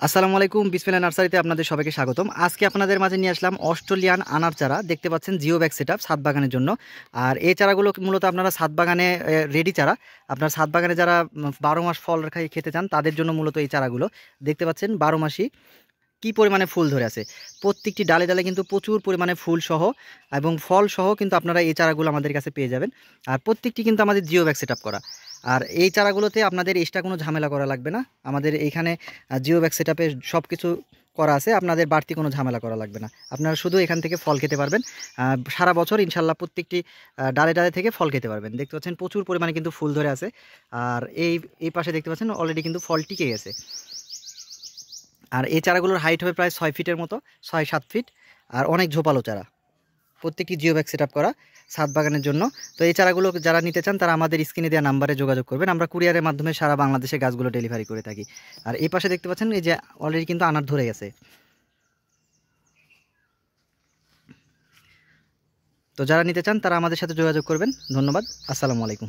আসসালামু আলাইকুম, বিসমিল্লাহ নার্সারিতে আপনাদের সবাইকে স্বাগতম। আজকে আপনাদের মাঝে নিয়ে আসলাম অস্ট্রেলিয়ান আনার চারা। দেখতে পাচ্ছেন জিও ব্যাগ সেটআপ ছাদ বাগানের জন্য। আর এই চারাগুলো মূলত আপনারা ছাদ বাগানে রেডি চারা। আপনার ছাদ বাগানে যারা 12 মাস ফল খেতে চান তাদের জন্য মূলত এই চারাগুলো। দেখতে পাচ্ছেন 12 মাসই কি পরিমাণে ফুল ধরে আছে। প্রত্যেকটি ডালে ডালে কিন্তু প্রচুর পরিমাণে ফুল সহ এবং ফল সহ কিন্তু আপনারা এই চারাগুলো আমাদের কাছে পেয়ে যাবেন। আর প্রত্যেকটি কিন্তু আমাদের জিও ব্যাগ সেটআপ করা। আর এই চারাগুলোতে আপনাদের এক্সট্রা কোনো ঝামেলা করা লাগবে না। আমাদের এইখানে জিও ব্যাগ সেটআপে সব কিছু করা আছে, আপনাদের বাড়তি কোনো ঝামেলা করা লাগবে না। আপনারা শুধু এখান থেকে ফল খেতে পারবেন। সারা বছর ইনশাল্লাহ প্রত্যেকটি ডালে ডালে থেকে ফল খেতে পারবেন। দেখতে পাচ্ছেন প্রচুর পরিমাণে কিন্তু ফুল ধরে আছে। আর এই পাশে দেখতে পাচ্ছেন অলরেডি কিন্তু ফল টিকে গেছে। আর এই চারাগুলোর হাইট হবে প্রায় 6 ফিটের মতো, 6-7 ফিট। আর অনেক ঝোপালো চারা, প্রত্যেকটি জিও ব্যাগ সেট আপ করা ছাদ বাগানের জন্য। তো এই চারাগুলো যারা নিতে চান তারা আমাদের স্ক্রিনে দেওয়া নাম্বারে যোগাযোগ করবেন। আমরা কুরিয়ারের মাধ্যমে সারা বাংলাদেশে গাছগুলো ডেলিভারি করে থাকি। আর এই পাশে দেখতে পাচ্ছেন এই যে অলরেডি কিন্তু আনার ধরে গেছে। তো যারা নিতে চান তারা আমাদের সাথে যোগাযোগ করবেন। ধন্যবাদ। আসসালামু আলাইকুম।